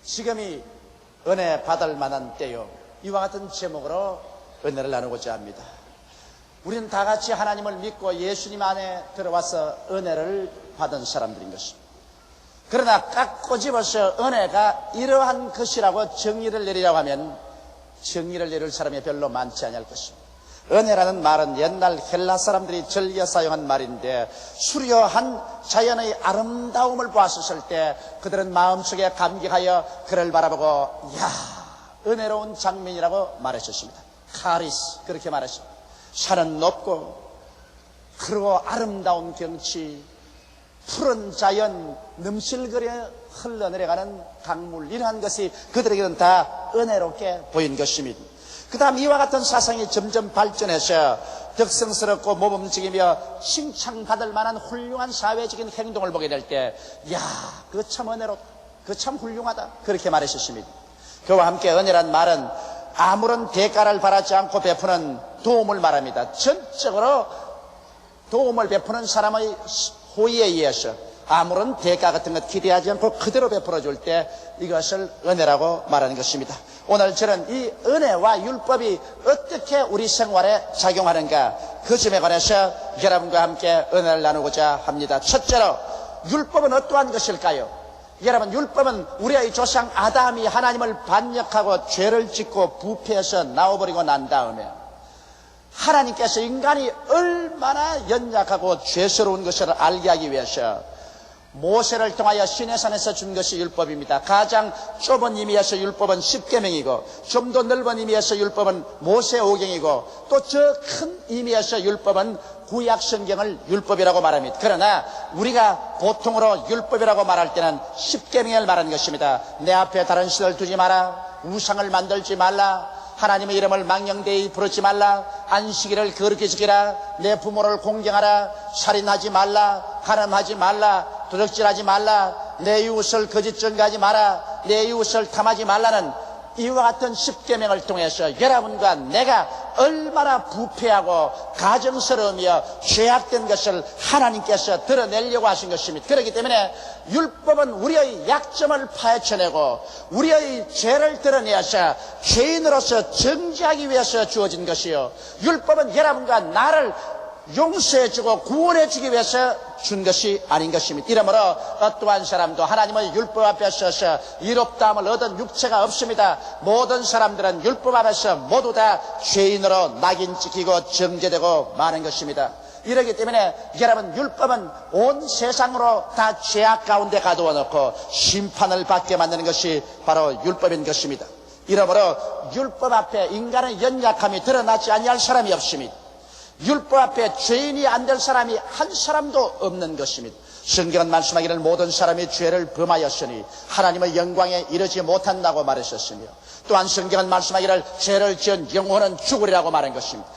지금이 은혜 받을 만한 때요. 이와 같은 제목으로 은혜를 나누고자 합니다. 우리는 다 같이 하나님을 믿고 예수님 안에 들어와서 은혜를 받은 사람들인 것입니다. 그러나 깍 꼬집어서 은혜가 이러한 것이라고 정의를 내리라고 하면 정의를 내릴 사람이 별로 많지 않을 것입니다. 은혜라는 말은 옛날 헬라 사람들이 즐겨 사용한 말인데, 수려한 자연의 아름다움을 보았을 때 그들은 마음속에 감격하여 그를 바라보고 야, 은혜로운 장면이라고 말했었습니다. 카리스, 그렇게 말했습니다. 산은 높고 그리고 아름다운 경치, 푸른 자연, 넘실거려 흘러내려가는 강물, 이러한 것이 그들에게는 다 은혜롭게 보인 것입니다. 그 다음 이와 같은 사상이 점점 발전해서 덕성스럽고 모범적이며 칭찬받을 만한 훌륭한 사회적인 행동을 보게 될 때, 야, 그거 참 은혜롭다, 그거 참 훌륭하다, 그렇게 말했었습니다. 그와 함께 은혜란 말은 아무런 대가를 바라지 않고 베푸는 도움을 말합니다. 전적으로 도움을 베푸는 사람의 호의에 의해서 아무런 대가 같은 것 기대하지 않고 그대로 베풀어 줄 때 이것을 은혜라고 말하는 것입니다. 오늘 저는 이 은혜와 율법이 어떻게 우리 생활에 작용하는가, 그 점에 관해서 여러분과 함께 은혜를 나누고자 합니다. 첫째로, 율법은 어떠한 것일까요? 여러분, 율법은 우리의 조상 아담이 하나님을 반역하고 죄를 짓고 부패해서 나와버리고 난 다음에 하나님께서 인간이 얼마나 연약하고 죄스러운 것을 알게 하기 위해서 모세를 통하여 시내산에서 준 것이 율법입니다. 가장 좁은 의미에서 율법은 십계명이고, 좀 더 넓은 의미에서 율법은 모세 오경이고, 또 저 큰 의미에서 율법은 구약 성경을 율법이라고 말합니다. 그러나 우리가 보통으로 율법이라고 말할 때는 십계명을 말하는 것입니다. 내 앞에 다른 신을 두지 마라, 우상을 만들지 말라, 하나님의 이름을 망령되이 부르지 말라, 안식일을 거룩히 지키라, 내 부모를 공경하라, 살인하지 말라, 간음하지 말라, 도적질하지 말라, 내 이웃을 거짓 증거하지 마라, 내 이웃을 탐하지 말라는 이와 같은 십계명을 통해서 여러분과 내가 얼마나 부패하고 가증스러우며 죄악된 것을 하나님께서 드러내려고 하신 것입니다. 그렇기 때문에 율법은 우리의 약점을 파헤쳐내고 우리의 죄를 드러내서 죄인으로서 정죄하기 위해서 주어진 것이요, 율법은 여러분과 나를 용서해주고 구원해주기 위해서 준 것이 아닌 것입니다. 이러므로 어떠한 사람도 하나님의 율법 앞에 서서 이롭다함을 얻은 육체가 없습니다. 모든 사람들은 율법 앞에서 모두 다 죄인으로 낙인 찍히고 정죄되고 마는 것입니다. 이러기 때문에 여러분, 율법은 온 세상으로 다 죄악 가운데 가두어 놓고 심판을 받게 만드는 것이 바로 율법인 것입니다. 이러므로 율법 앞에 인간의 연약함이 드러나지 아니할 사람이 없습니다. 율법 앞에 죄인이 안 될 사람이 한 사람도 없는 것입니다. 성경은 말씀하기를 모든 사람이 죄를 범하였으니 하나님의 영광에 이르지 못한다고 말했었으며, 또한 성경은 말씀하기를 죄를 지은 영혼은 죽으리라고 말한 것입니다.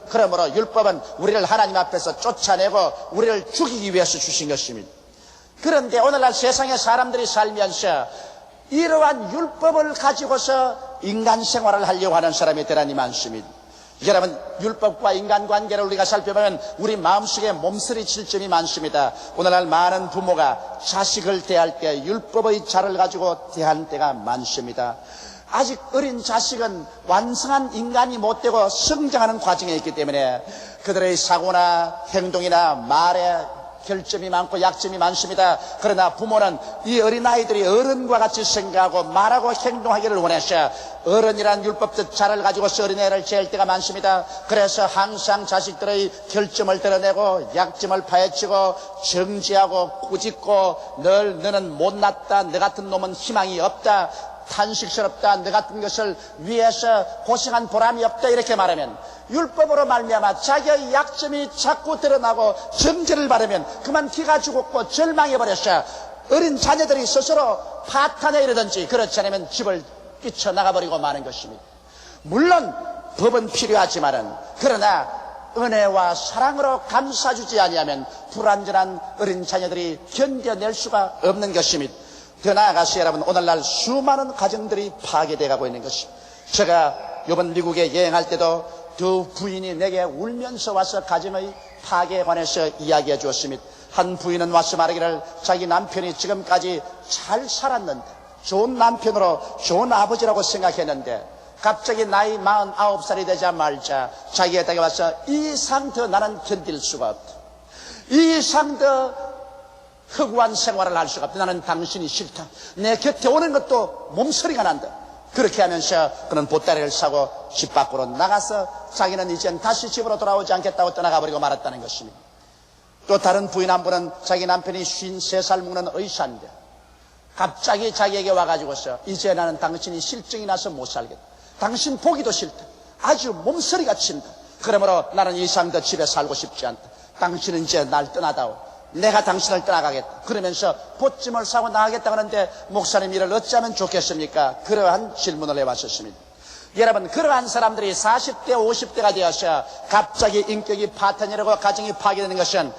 그러므로 율법은 우리를 하나님 앞에서 쫓아내고 우리를 죽이기 위해서 주신 것입니다. 그런데 오늘날 세상의 사람들이 살면서 이러한 율법을 가지고서 인간 생활을 하려고 하는 사람이 대단히 많습니다. 여러분, 율법과 인간관계를 우리가 살펴보면 우리 마음속에 몸서리칠 점이 많습니다. 오늘날 많은 부모가 자식을 대할 때 율법의 자를 가지고 대하는 때가 많습니다. 아직 어린 자식은 완성한 인간이 못 되고 성장하는 과정에 있기 때문에 그들의 사고나 행동이나 말에 결점이 많고 약점이 많습니다. 그러나 부모는 이 어린아이들이 어른과 같이 생각하고 말하고 행동하기를 원해서 어른이란 율법적 자를 가지고서 어린애를 재할 때가 많습니다. 그래서 항상 자식들의 결점을 드러내고 약점을 파헤치고 정지하고 꾸짖고 늘 너는 못났다, 너 같은 놈은 희망이 없다, 탄식스럽다, 너 같은 것을 위해서 고생한 보람이 없다, 이렇게 말하면 율법으로 말미암아 자기의 약점이 자꾸 드러나고 정죄를 받으면 그만 기가 죽었고 절망해버렸어. 어린 자녀들이 스스로 파탄에 이르든지 그렇지 않으면 집을 뛰쳐나가버리고 마는 것입니다. 물론 법은 필요하지만은, 그러나 은혜와 사랑으로 감싸주지 아니하면 불완전한 어린 자녀들이 견뎌낼 수가 없는 것입니다. 더 나아가서 여러분, 오늘날 수많은 가정들이 파괴되어 가고 있는 것입니다. 제가 이번 미국에 여행할 때도 두 부인이 내게 울면서 와서 가정의 파괴에 관해서 이야기해 주었습니다. 한 부인은 와서 말하기를 자기 남편이 지금까지 잘 살았는데, 좋은 남편으로 좋은 아버지라고 생각했는데 갑자기 나이 49살이 되자마자 자기에게 와서 이 이상 더 나는 견딜 수가 없다. 이 이상 더 허구한 생활을 할 수가 없다. 나는 당신이 싫다. 내 곁에 오는 것도 몸서리가 난다. 그렇게 하면서 그는 보따리를 사고 집 밖으로 나가서 자기는 이젠 다시 집으로 돌아오지 않겠다고 떠나가버리고 말았다는 것입니다. 또 다른 부인 한 분은 자기 남편이 53살 먹는 의사인데 갑자기 자기에게 와가지고서 이제 나는 당신이 실증이 나서 못 살겠다. 당신 보기도 싫다. 아주 몸서리가 친다. 그러므로 나는 이 이상 더 집에 살고 싶지 않다. 당신은 이제 날 떠나다오. 내가 당신을 떠나가겠다. 그러면서 보찜을 사고 나가겠다 하는데 목사님 이를 어찌하면 좋겠습니까? 그러한 질문을 해왔었습니다. 여러분, 그러한 사람들이 40대 50대가 되어서 갑자기 인격이 파탄이라고 가정이 파괴되는 것은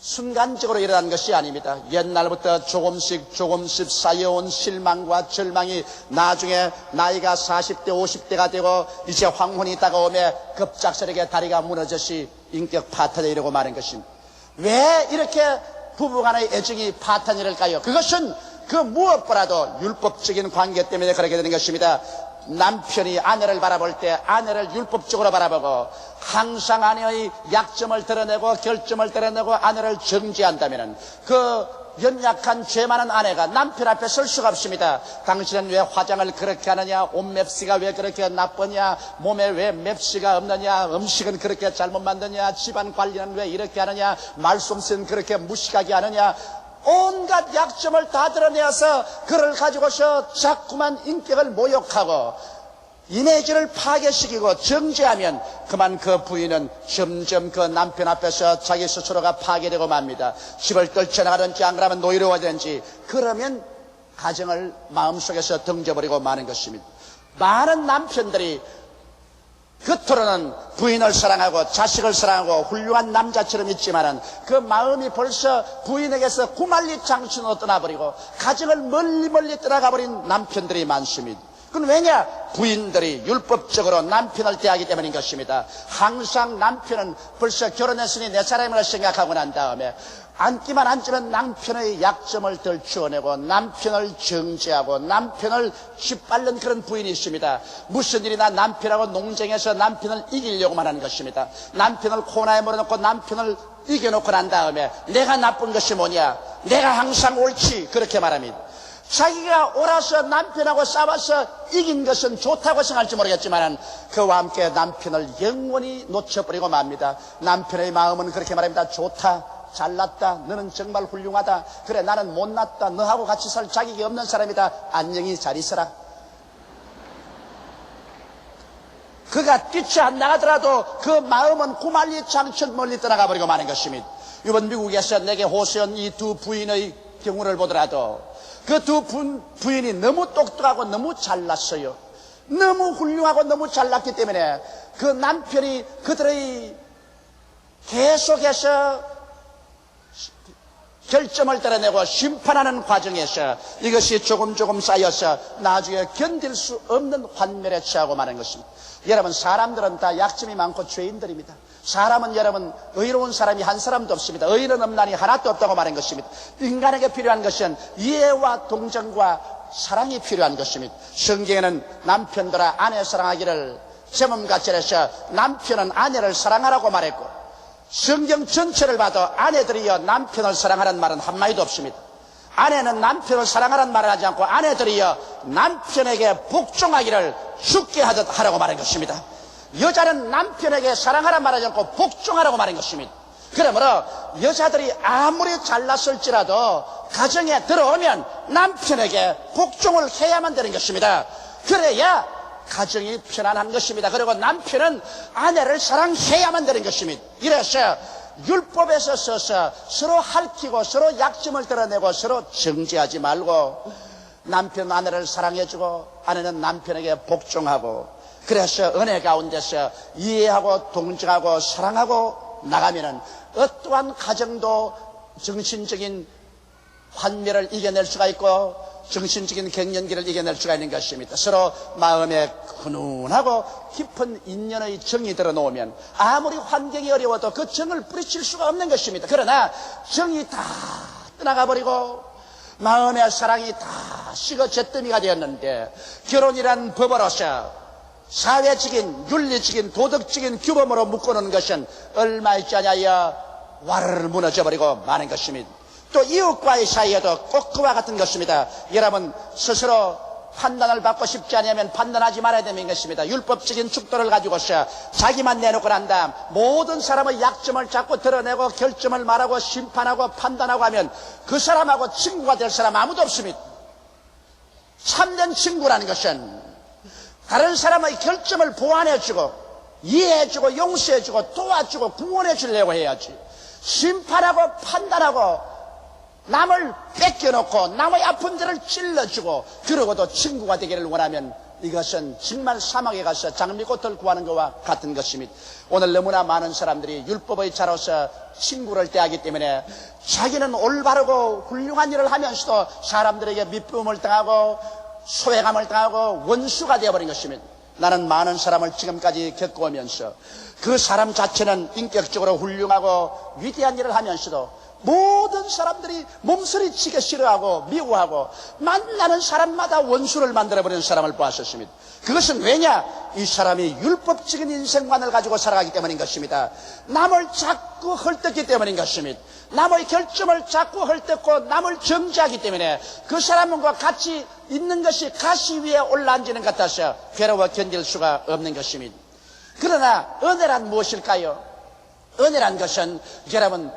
순간적으로 일어난 것이 아닙니다. 옛날부터 조금씩 쌓여온 실망과 절망이 나중에 나이가 40대 50대가 되고 이제 황혼이 다가오며 급작스럽게 다리가 무너져서 인격 파탄에 이르고 마는 것입니다. 왜 이렇게 부부간의 애정이 파탄이랄까요? 그것은 그 무엇보다도 율법적인 관계 때문에 그렇게 되는 것입니다. 남편이 아내를 바라볼 때 아내를 율법적으로 바라보고 항상 아내의 약점을 드러내고 결점을 드러내고 아내를 정죄한다면 그 연약한 죄 많은 아내가 남편 앞에 설 수가 없습니다. 당신은 왜 화장을 그렇게 하느냐, 옷 맵시가 왜 그렇게 나쁘냐, 몸에 왜 맵시가 없느냐, 음식은 그렇게 잘못 만드냐, 집안 관리는 왜 이렇게 하느냐, 말솜씨는 그렇게 무식하게 하느냐, 온갖 약점을 다 드러내어서 그를 가지고서 자꾸만 인격을 모욕하고 이미지를 파괴시키고 정죄하면 그만 그 부인은 점점 그 남편 앞에서 자기 스스로가 파괴되고 맙니다. 집을 떨쳐나가든지 안 그러면 노이로워지든지 그러면 가정을 마음속에서 던져버리고 마는 것입니다. 많은 남편들이 겉으로는 부인을 사랑하고 자식을 사랑하고 훌륭한 남자처럼 있지만은 그 마음이 벌써 부인에게서 구만리 장춘으로 떠나버리고 가정을 멀리 떠나가버린 남편들이 많습니다. 그건 왜냐? 부인들이 율법적으로 남편을 대하기 때문인 것입니다. 항상 남편은 벌써 결혼했으니 내 사람이라 생각하고 난 다음에 앉기만 앉으면 남편의 약점을 덜추어내고 남편을 정죄하고 남편을 짓밟는 그런 부인이 있습니다. 무슨 일이나 남편하고 농쟁해서 남편을 이기려고만 하는 것입니다. 남편을 코너에 몰아놓고 남편을 이겨놓고 난 다음에 내가 나쁜 것이 뭐냐, 내가 항상 옳지, 그렇게 말합니다. 자기가 옳아서 남편하고 싸워서 이긴 것은 좋다고 생각할지 모르겠지만 그와 함께 남편을 영원히 놓쳐버리고 맙니다. 남편의 마음은 그렇게 말합니다. 좋다, 잘났다, 너는 정말 훌륭하다, 그래 나는 못났다, 너하고 같이 살 자격이 없는 사람이다, 안녕히 잘 있어라. 그가 뛰쳐 안 나가더라도 그 마음은 구만리 장천 멀리 떠나가버리고 마는 것입니다. 이번 미국에서 내게 호소한 이 두 부인의 경우를 보더라도 그 두 부인이 너무 똑똑하고 너무 잘났어요. 너무 훌륭하고 너무 잘났기 때문에 그 남편이 그들의 계속해서 결점을 드러내고 심판하는 과정에서 이것이 조금 쌓여서 나중에 견딜 수 없는 환멸에 처하고 마는 것입니다. 여러분, 사람들은 다 약점이 많고 죄인들입니다. 사람은 여러분 의로운 사람이 한 사람도 없습니다. 의로운 엄난이 하나도 없다고 말한 것입니다. 인간에게 필요한 것은 이해와 동정과 사랑이 필요한 것입니다. 성경에는 남편들아 아내 사랑하기를 제목같이 해서 남편은 아내를 사랑하라고 말했고 성경 전체를 봐도 아내들이여 남편을 사랑하라는 말은 한마디도 없습니다. 아내는 남편을 사랑하라는 말을 하지 않고 아내들이여 남편에게 복종하기를 죽게 하듯 하라고 말한 것입니다. 여자는 남편에게 사랑하라는 말하지 않고 복종하라고 말한 것입니다. 그러므로 여자들이 아무리 잘났을지라도 가정에 들어오면 남편에게 복종을 해야만 되는 것입니다. 그래야 가정이 편안한 것입니다. 그리고 남편은 아내를 사랑해야만 되는 것입니다. 이래서 율법에서 서서 서로 핥히고 서로 약점을 드러내고 서로 정죄하지 말고 남편 아내를 사랑해주고 아내는 남편에게 복종하고 그래서 은혜 가운데서 이해하고 동정하고 사랑하고 나가면은 어떠한 가정도 정신적인 환멸을 이겨낼 수가 있고 정신적인 갱년기를 이겨낼 수가 있는 것입니다. 서로 마음에 훈훈하고 깊은 인연의 정이 들어놓으면 아무리 환경이 어려워도 그 정을 뿌리칠 수가 없는 것입니다. 그러나 정이 다 떠나가 버리고 마음의 사랑이 다 식어 잿더미가 되었는데 결혼이란 법으로서 사회적인 윤리적인 도덕적인 규범으로 묶어놓은 것은 얼마 있지 않아야 와르르 무너져버리고 마는 것입니다. 또 이웃과의 사이에도 꼭 그와 같은 것입니다. 여러분 스스로 판단을 받고 싶지 않으면 판단하지 말아야 되는 것입니다. 율법적인 축도를 가지고서 자기만 내놓고 난 다음 모든 사람의 약점을 자꾸 드러내고 결점을 말하고 심판하고 판단하고 하면 그 사람하고 친구가 될 사람 아무도 없습니다. 참된 친구라는 것은 다른 사람의 결점을 보완해주고 이해해주고 용서해주고 도와주고 구원해주려고 해야지, 심판하고 판단하고 남을 뺏겨놓고 남의 아픈 데를 찔러주고 그러고도 친구가 되기를 원하면 이것은 정말 사막에 가서 장미꽃을 구하는 것과 같은 것입니다. 오늘 너무나 많은 사람들이 율법의 자로서 친구를 대하기 때문에 자기는 올바르고 훌륭한 일을 하면서도 사람들에게 미움을 당하고 소외감을 당하고 원수가 되어버린 것입니다. 나는 많은 사람을 지금까지 겪어오면서 그 사람 자체는 인격적으로 훌륭하고 위대한 일을 하면서도 모든 사람들이 몸서리치게 싫어하고 미워하고 만나는 사람마다 원수를 만들어버리는 사람을 보았었습니다. 그것은 왜냐? 이 사람이 율법적인 인생관을 가지고 살아가기 때문인 것입니다. 남을 자꾸 헐뜯기 때문인 것입니다. 남의 결점을 자꾸 헐뜯고 남을 정죄하기 때문에 그 사람과 같이 있는 것이 가시 위에 올라앉는 것 같아서 괴로워 견딜 수가 없는 것입니다. 그러나 은혜란 무엇일까요? 은혜란 것은 여러분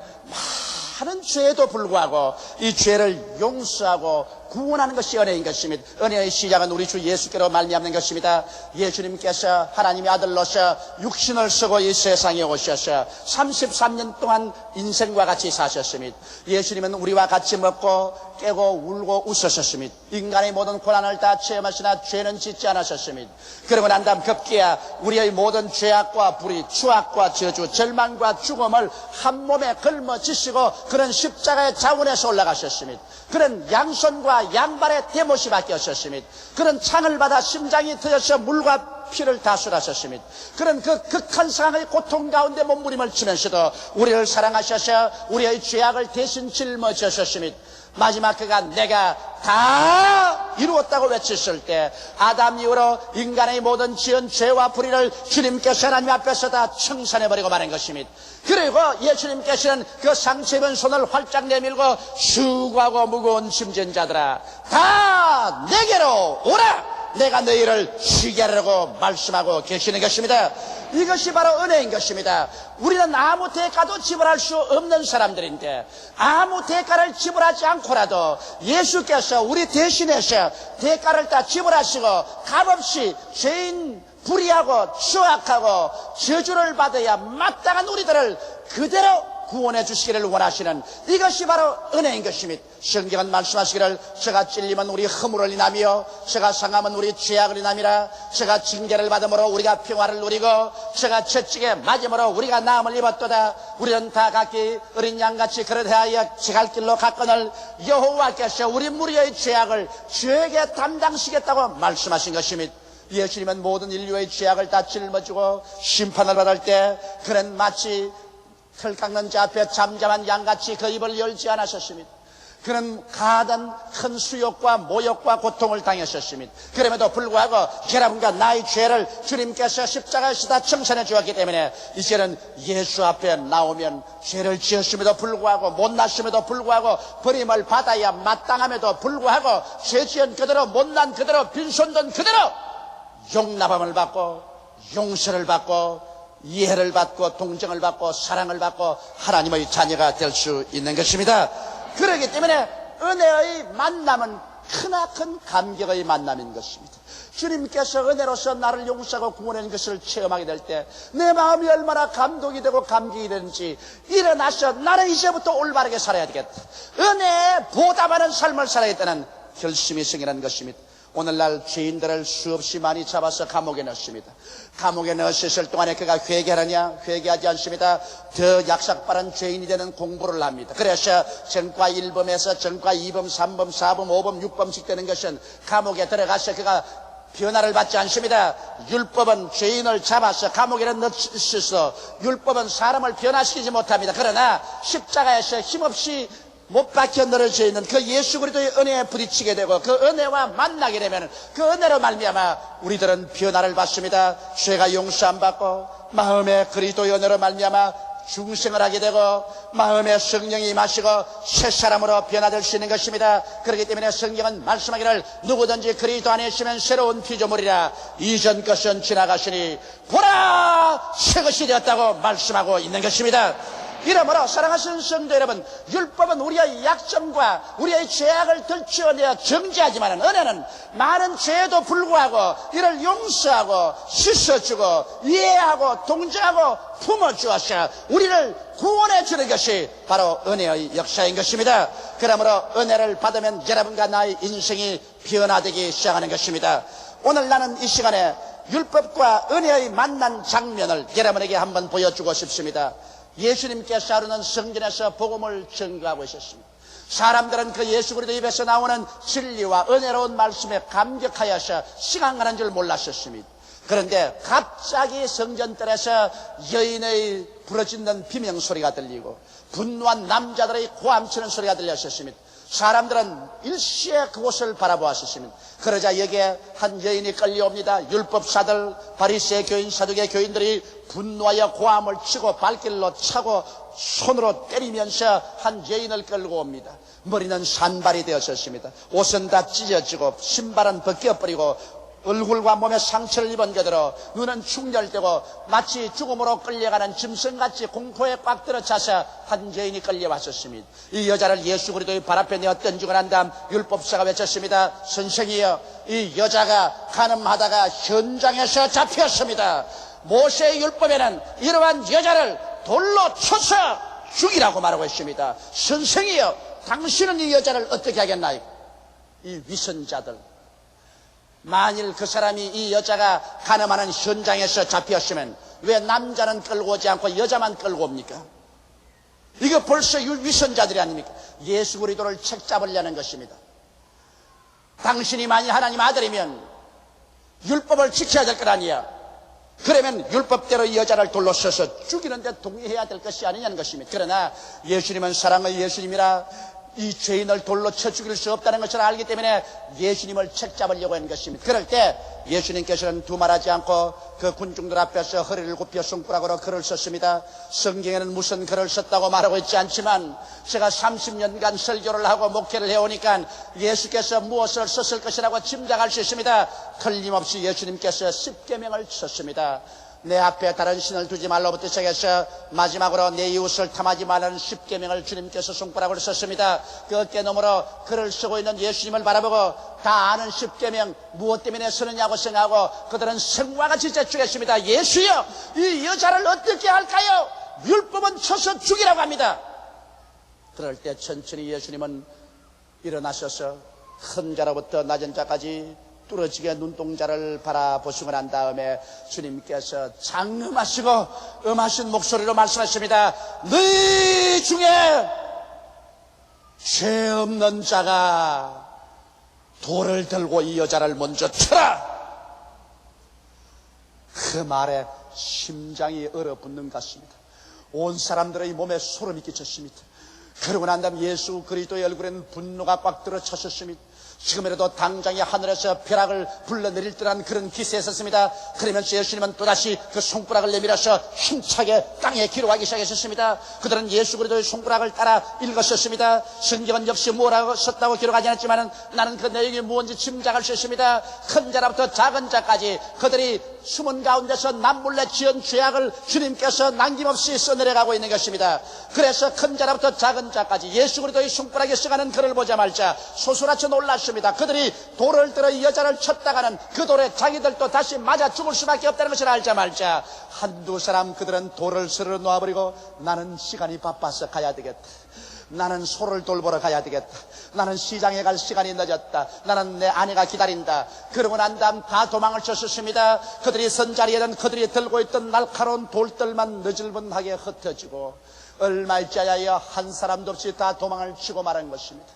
많은 죄에도 불구하고 이 죄를 용서하고 구원하는 것이 은혜인 것입니다. 은혜의 시작은 우리 주 예수께로 말미암는 것입니다. 예수님께서 하나님의 아들로서 육신을 쓰고 이 세상에 오셔서 33년 동안 인생과 같이 사셨습니다. 예수님은 우리와 같이 먹고 깨고 울고 웃으셨습니다. 인간의 모든 고난을 다 체험하시나 죄는 짓지 않으셨습니다. 그러고 난 다음 급기야 우리의 모든 죄악과 불의, 추악과 저주, 절망과 죽음을 한 몸에 걸머지시고 그런 십자가의 자원에서 올라가셨습니다. 그런 양손과 양발의 대못이 바뀌었습니다. 그런 창을 받아 심장이 터져서 물과 피를 다 쏟았습니다. 그런 그 극한 상황의 고통 가운데 몸부림을 치면서도 우리를 사랑하셔서 우리의 죄악을 대신 짊어지셨습니다. 마지막 그가 내가 다 이루었다고 외쳤을 때 아담 이후로 인간의 모든 지은 죄와 불의를 주님께서 하나님 앞에서 다 청산해버리고 마는 것입니다. 그리고 예수님께서는 그 상처 입은 손을 활짝 내밀고 수고하고 무거운 짐진 자들아 다 내게로 오라, 내가 너희를 쉬게 하려고 말씀하고 계시는 것입니다. 이것이 바로 은혜인 것입니다. 우리는 아무 대가도 지불할 수 없는 사람들인데 아무 대가를 지불하지 않고라도 예수께서 우리 대신해서 대가를 다 지불하시고 값없이 죄인 불의하고 추악하고 저주를 받아야 마땅한 우리들을 그대로 구원해 주시기를 원하시는 이것이 바로 은혜인 것입니다. 성경은 말씀하시기를 저가 찔리면 우리 허물을 인하며 저가 상하면 우리 죄악을 인함이라. 저가 징계를 받음으로 우리가 평화를 누리고 저가 채찍에 맞음으로 우리가 나음을 입었도다. 우리는 다 각기 어린 양같이 그릇하여 지갈 길로 갔거늘 여호와께서 우리 무리의 죄악을 저에게 담당시겠다고 말씀하신 것입니다. 예수님은 모든 인류의 죄악을 다 짊어지고 심판을 받을 때 그는 마치 털 깎는 자 앞에 잠잠한 양같이 그 입을 열지 않으셨습니다. 그는 가하던 큰 수욕과 모욕과 고통을 당하셨습니다. 그럼에도 불구하고 여러분과 나의 죄를 주님께서 십자가에서 다 청산해 주었기 때문에 이제는 예수 앞에 나오면 죄를 지었음에도 불구하고 못났음에도 불구하고 버림을 받아야 마땅함에도 불구하고 죄 지은 그대로 못난 그대로 빈손든 그대로 용납함을 받고 용서를 받고 이해를 받고 동정을 받고 사랑을 받고 하나님의 자녀가 될 수 있는 것입니다. 그렇기 때문에 은혜의 만남은 크나큰 감격의 만남인 것입니다. 주님께서 은혜로서 나를 용서하고 구원하는 것을 체험하게 될 때 내 마음이 얼마나 감동이 되고 감격이 되는지 일어나서 나는 이제부터 올바르게 살아야 되겠다. 은혜에 보답하는 삶을 살아야겠다는 결심이 생기는 것입니다. 오늘날 죄인들을 수없이 많이 잡아서 감옥에 넣습니다. 감옥에 넣었을 동안에 그가 회개하느냐? 회개하지 않습니다. 더 약삭빠른 죄인이 되는 공부를 합니다. 그래서 전과 1범에서 전과 2범, 3범, 4범, 5범, 6범씩 되는 것은 감옥에 들어가서 그가 변화를 받지 않습니다. 율법은 죄인을 잡아서 감옥에 넣으셔서 율법은 사람을 변화시키지 못합니다. 그러나 십자가에서 힘없이 못 박혀 늘어져 있는 그 예수 그리스도의 은혜에 부딪히게 되고 그 은혜와 만나게 되면 그 은혜로 말미암아 우리들은 변화를 받습니다. 죄가 용서 안 받고 마음에 그리스도의 은혜로 말미암아 중생을 하게 되고 마음에 성령이 임하시고 새 사람으로 변화될 수 있는 것입니다. 그렇기 때문에 성경은 말씀하기를 누구든지 그리스도 안에 있으면 새로운 피조물이라 이전 것은 지나가시니 보라 새 것이 되었다고 말씀하고 있는 것입니다. 이러므로 사랑하시는 성도 여러분, 율법은 우리의 약점과 우리의 죄악을 들추어내어 정죄하지만 은혜는 많은 죄에도 불구하고 이를 용서하고 씻어주고 이해하고 동정하고 품어주어서 우리를 구원해 주는 것이 바로 은혜의 역사인 것입니다. 그러므로 은혜를 받으면 여러분과 나의 인생이 변화되기 시작하는 것입니다. 오늘 나는 이 시간에 율법과 은혜의 만난 장면을 여러분에게 한번 보여주고 싶습니다. 예수님께서 하루는 성전에서 복음을 전교하고 있었습니다. 사람들은 그 예수 그리스도 입에서 나오는 진리와 은혜로운 말씀에 감격하여서 시간 가는 줄 몰랐었습니다. 그런데 갑자기 성전뜰에서 여인의 부러지는 비명소리가 들리고 분노한 남자들의 고함치는 소리가 들렸었습니다. 사람들은 일시에 그곳을 바라보았었습니다. 그러자 여기에 한 여인이 끌려옵니다. 율법사들, 바리새 교인, 사두개 교인들이 분노하여 고함을 치고 발길로 차고 손으로 때리면서 한 여인을 끌고 옵니다. 머리는 산발이 되었었습니다. 옷은 다 찢어지고 신발은 벗겨버리고 얼굴과 몸에 상처를 입은 그대로 눈은 충혈되고 마치 죽음으로 끌려가는 짐승같이 공포에 꽉 들어차서 한 여인이 끌려왔었습니다. 이 여자를 예수 그리스도의 발 앞에 내어 던지고 난 다음 율법사가 외쳤습니다. 선생이여, 이 여자가 간음하다가 현장에서 잡혔습니다. 모세의 율법에는 이러한 여자를 돌로 쳐서 죽이라고 말하고 있습니다. 선생이여, 당신은 이 여자를 어떻게 하겠나요? 이 위선자들, 만일 그 사람이 이 여자가 간음하는 현장에서 잡혔으면 왜 남자는 끌고 오지 않고 여자만 끌고 옵니까? 이거 벌써 위선자들이 아닙니까? 예수 그리스도를 책잡으려는 것입니다. 당신이 만일 하나님 아들이면 율법을 지켜야 될 것 아니야. 그러면 율법대로 이 여자를 돌로 쳐서 죽이는데 동의해야 될 것이 아니냐는 것입니다. 그러나 예수님은 사랑의 예수님이라 이 죄인을 돌로 쳐 죽일 수 없다는 것을 알기 때문에 예수님을 책잡으려고 하는 것입니다. 그럴 때 예수님께서는 두말하지 않고 그 군중들 앞에서 허리를 굽혀 손가락으로 글을 썼습니다. 성경에는 무슨 글을 썼다고 말하고 있지 않지만 제가 30년간 설교를 하고 목회를 해오니까 예수께서 무엇을 썼을 것이라고 짐작할 수 있습니다. 틀림없이 예수님께서 십계명을 썼습니다. 내 앞에 다른 신을 두지 말로부터 시작해서 마지막으로 내 이웃을 탐하지 말라는 십계명을 주님께서 손가락으로 썼습니다. 그 어깨너머로 글을 쓰고 있는 예수님을 바라보고 다 아는 십계명 무엇 때문에 쓰느냐고 생각하고 그들은 생과 같이 제출했습니다. 예수여, 이 여자를 어떻게 할까요? 율법은 쳐서 죽이라고 합니다. 그럴 때 천천히 예수님은 일어나셔서 큰 자로부터 낮은 자까지 뚫어지게 눈동자를 바라보시고 난 다음에 주님께서 장엄하시고 음하신 목소리로 말씀하십니다. 너희 중에 죄 없는 자가 돌을 들고 이 여자를 먼저 쳐라. 그 말에 심장이 얼어붙는 것 같습니다. 온 사람들의 몸에 소름이 끼쳤습니다. 그러고 난 다음 예수 그리스도의 얼굴에는 분노가 꽉 들어찼었습니다. 지금이라도 당장에 하늘에서 벼락을 불러내릴 듯한 그런 기세에 섰습니다. 그러면서 예수님은 또다시 그 손가락을 내밀어서 힘차게 땅에 기록하기 시작했습니다. 그들은 예수 그리스도의 손가락을 따라 읽었었습니다. 성경은 역시 뭐라고 썼다고 기록하지 않았지만 나는 그 내용이 무엇인지 짐작할 수 있습니다. 큰 자로부터 작은 자까지 그들이 숨은 가운데서 남몰래 지은 죄악을 주님께서 남김없이 써내려가고 있는 것입니다. 그래서 큰 자로부터 작은 자까지 예수 그리스도의 손가락에 써가는 글을 보자 말자 소스라쳐 놀랐습니다. 그들이 돌을 들어 이 여자를 쳤다가는 그 돌에 자기들도 다시 맞아 죽을 수밖에 없다는 것을 알자 말자 한두 사람 그들은 돌을 스르르 놓아버리고 나는 시간이 바빠서 가야 되겠다. 나는 소를 돌보러 가야 되겠다. 나는 시장에 갈 시간이 늦었다. 나는 내 아내가 기다린다. 그러고 난 다음 다 도망을 쳤었습니다. 그들이 선 자리에는 그들이 들고 있던 날카로운 돌들만 느질분하게 흩어지고 얼마 있자야 한 사람도 없이 다 도망을 치고 말한 것입니다.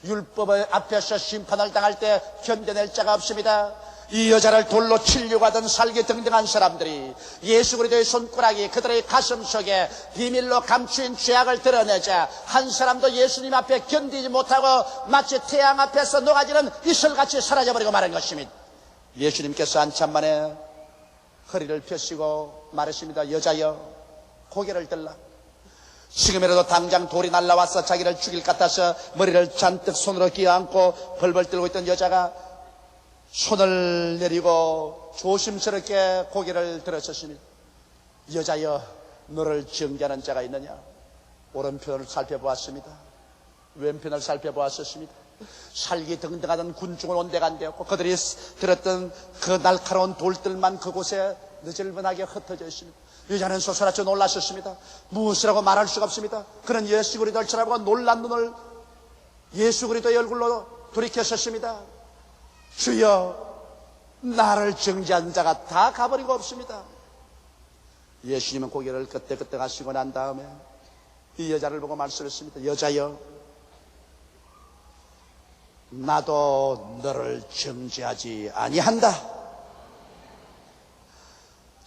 율법 앞에서 심판을 당할 때 견뎌낼 자가 없습니다. 이 여자를 돌로 치려고 하던 살기 등등한 사람들이 예수 그리스도의 손가락이 그들의 가슴 속에 비밀로 감추인 죄악을 드러내자 한 사람도 예수님 앞에 견디지 못하고 마치 태양 앞에서 녹아지는 이슬같이 사라져버리고 마는 것입니다. 예수님께서 한참 만에 허리를 펴시고 말하십니다. 여자여, 고개를 들라. 지금이라도 당장 돌이 날라와서 자기를 죽일 것 같아서 머리를 잔뜩 손으로 끼어안고 벌벌 떨고 있던 여자가 손을 내리고 조심스럽게 고개를 들었습니다. 여자여, 너를 정죄하는 자가 있느냐? 오른편을 살펴보았습니다. 왼편을 살펴보았습니다. 살기 등등하던 군중을 온데간데였고 그들이 들었던 그 날카로운 돌들만 그곳에 느질분하게 흩어져 있습니다. 여자는 소스라쳐 놀랐었습니다. 무엇이라고 말할 수가 없습니다. 그는 예수 그리스도를 쳐다보고 놀란 눈을 예수 그리스도의 얼굴로 돌이켰었습니다. 주여, 나를 정죄한 자가 다 가버리고 없습니다. 예수님은 고개를 끄덕끄덕 하시고 난 다음에 이 여자를 보고 말씀했습니다. 여자여, 나도 너를 정죄하지 아니한다.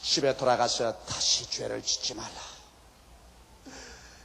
집에 돌아가서 다시 죄를 짓지 말라.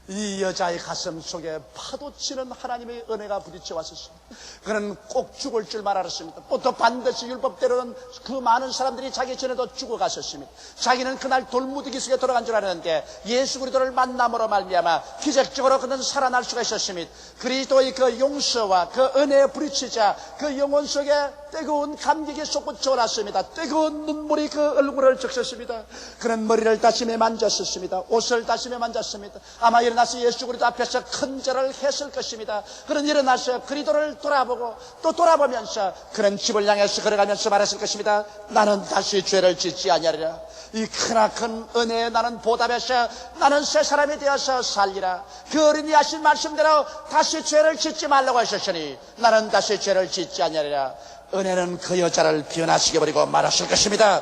이 여자의 가슴 속에 파도치는 하나님의 은혜가 부딪혀 왔었습니다. 그는 꼭 죽을 줄만 알았습니다. 또 반드시 율법대로는 그 많은 사람들이 자기 전에도 죽어갔었습니다. 자기는 그날 돌무더기 속에 들어간 줄 알았는데 예수 그리스도를 만남으로 말미암아 기적적으로 그는 살아날 수가 있었습니다. 그리스도의 그 용서와 그 은혜에 부딪히자 그 영혼 속에 뜨거운 감격이 솟구쳐 올랐습니다. 뜨거운 눈물이 그 얼굴을 적셨습니다. 그는 머리를 다시며 만졌었습니다. 옷을 다시며 만졌습니다. 아마 일어나서 예수 그리스도 앞에서 큰 절을 했을 것입니다. 그는 일어나서 그리스도를 돌아보고 또 돌아보면서 그는 집을 향해서 걸어가면서 말했을 것입니다. 나는 다시 죄를 짓지 아니하리라. 이 크나큰 은혜에 나는 보답해서 나는 새 사람이 되어서 살리라. 그 어린이 하신 말씀대로 다시 죄를 짓지 말라고 하셨으니 나는 다시 죄를 짓지 아니하리라. 은혜는 그 여자를 변화시켜 버리고 말았을 것입니다.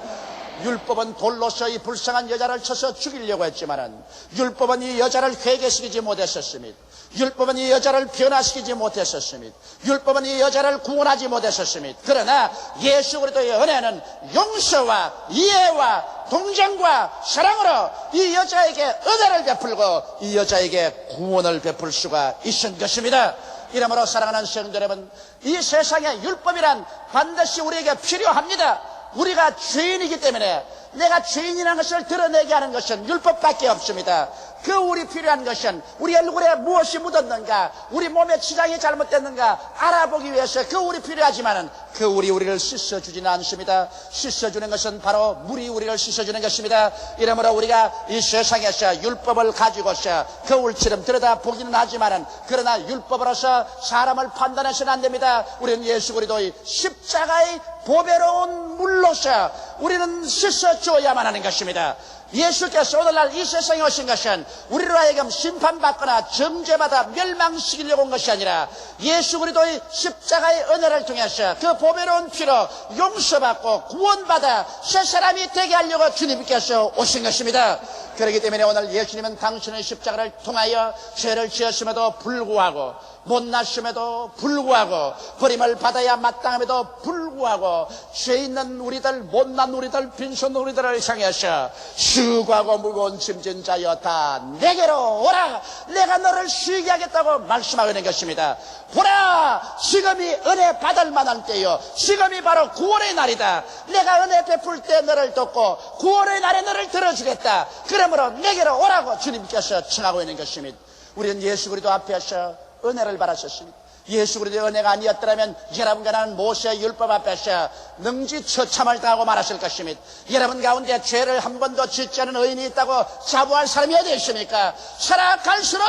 율법은 돌로서 이 불쌍한 여자를 쳐서 죽이려고 했지만은 율법은 이 여자를 회개시키지 못했었습니다. 율법은 이 여자를 변화시키지 못했었습니다. 율법은 이 여자를 구원하지 못했었습니다. 그러나 예수 그리스도의 은혜는 용서와 이해와 동정과 사랑으로 이 여자에게 은혜를 베풀고 이 여자에게 구원을 베풀 수가 있은 것입니다. 이러므로 사랑하는 성도 여러분, 이 세상에 율법이란 반드시 우리에게 필요합니다. 우리가 죄인이기 때문에 내가 죄인이라는 것을 드러내게 하는 것은 율법밖에 없습니다. 그 우리 필요한 것은 우리 얼굴에 무엇이 묻었는가, 우리 몸에 지장이 잘못됐는가 알아보기 위해서 그 우리 필요하지만은 그 우리를 씻어주지는 않습니다. 씻어주는 것은 바로 물이 우리를 씻어주는 것입니다. 이러므로 우리가 이 세상에서 율법을 가지고서 거울처럼 들여다보기는 하지만은 그러나 율법으로서 사람을 판단해서는 안 됩니다. 우리는 예수 그리스도의 십자가의 보배로운 물로서 우리는 씻어줘야만 하는 것입니다. 예수께서 오늘날 이 세상에 오신 것은 우리로 하여금 심판받거나 정죄받아 멸망시키려고 온 것이 아니라 예수 그리스도의 십자가의 은혜를 통해서 그 보배로운 피로 용서받고 구원받아 새 사람이 되게 하려고 주님께서 오신 것입니다. 그렇기 때문에 오늘 예수님은 당신의 십자가를 통하여 죄를 지었음에도 불구하고 못났음에도 불구하고 버림을 받아야 마땅함에도 불구하고 죄 있는 우리들, 못난 우리들, 빈손 우리들을 향해서 수고하고 무거운 짐진 자여 다 내게로 오라. 내가 너를 쉬게 하겠다고 말씀하고 있는 것입니다. 보라, 지금이 은혜 받을 만한 때요, 지금이 바로 구원의 날이다. 내가 은혜 베풀 때 너를 돕고 구원의 날에 너를 들어주겠다. 그러므로 내게로 오라고 주님께서 청하고 있는 것입니다. 우리는 예수 그리스도 앞에서 은혜를 받았었습니다. 예수 그리스도의 은혜가 아니었더라면 여러분과 나는 모세의 율법 앞에서 능지처참을 당하고 말았을 것입니다. 여러분 가운데 죄를 한 번도 짓지 않은 의인이 있다고 자부할 사람이 어디 있습니까? 살아갈수록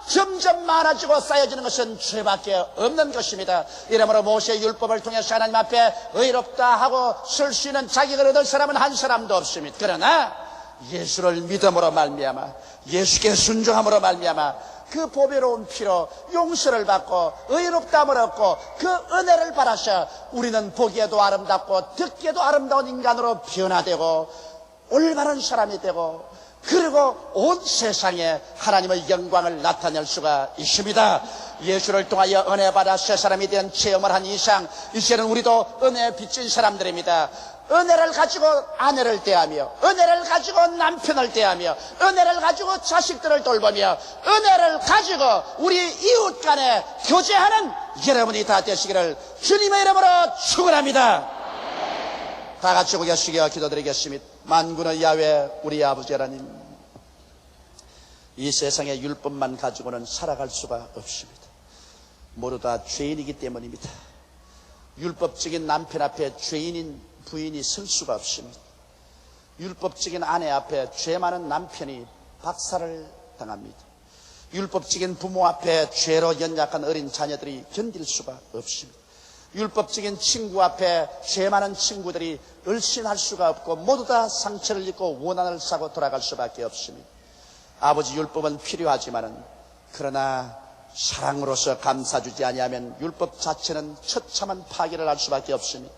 점점 많아지고 쌓여지는 것은 죄밖에 없는 것입니다. 이러므로 모세의 율법을 통해서 하나님 앞에 의롭다 하고 설 수 있는 자격을 얻을 사람은 한 사람도 없습니다. 그러나 예수를 믿음으로 말미암아, 예수께 순종함으로 말미암아 그 보배로운 피로 용서를 받고 의롭다함을 얻고 그 은혜를 받아서 우리는 보기에도 아름답고 듣기에도 아름다운 인간으로 변화되고 올바른 사람이 되고 그리고 온 세상에 하나님의 영광을 나타낼 수가 있습니다. 예수를 통하여 은혜 받아 새 사람이 된 체험을 한 이상 이제는 우리도 은혜에 빚진 사람들입니다. 은혜를 가지고 아내를 대하며, 은혜를 가지고 남편을 대하며, 은혜를 가지고 자식들을 돌보며, 은혜를 가지고 우리 이웃 간에 교제하는 여러분이 다 되시기를 주님의 이름으로 축원합니다. 다 같이 고개 숙여 기도드리겠습니다. 만군의 야훼 우리 아버지 하나님, 이 세상의 율법만 가지고는 살아갈 수가 없습니다. 모두 다 죄인이기 때문입니다. 율법적인 남편 앞에 죄인인 부인이 설 수가 없습니다. 율법적인 아내 앞에 죄 많은 남편이 박살을 당합니다. 율법적인 부모 앞에 죄로 연약한 어린 자녀들이 견딜 수가 없습니다. 율법적인 친구 앞에 죄 많은 친구들이 얼씬할 수가 없고 모두 다 상처를 입고 원한을 사고 돌아갈 수밖에 없습니다. 아버지, 율법은 필요하지만은 그러나 사랑으로서 감싸주지 아니하면 율법 자체는 처참한 파괴를 할 수밖에 없습니다.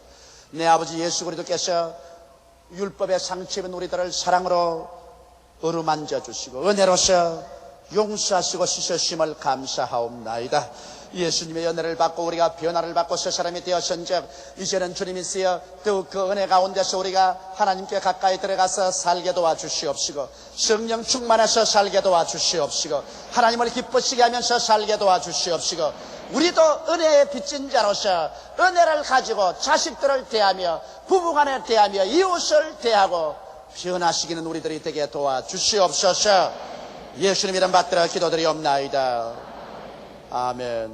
내 아버지 예수 그리스도께서 율법의 상처 입은 우리들을 사랑으로 어루만져 주시고 은혜로서 용서하시고 씻으심을 감사하옵나이다. 예수님의 은혜를 받고 우리가 변화를 받고 새 사람이 되었은즉 이제는 주님이 쓰여 더욱 그 은혜 가운데서 우리가 하나님께 가까이 들어가서 살게 도와주시옵시고, 성령 충만해서 살게 도와주시옵시고, 하나님을 기쁘시게 하면서 살게 도와주시옵시고, 우리도 은혜에 빚진 자로서 은혜를 가지고 자식들을 대하며 부부간에 대하며 이웃을 대하고 변화시키는 우리들이 되게 도와주시옵소서. 예수님 이름 받들어 기도드리옵나이다. 아멘.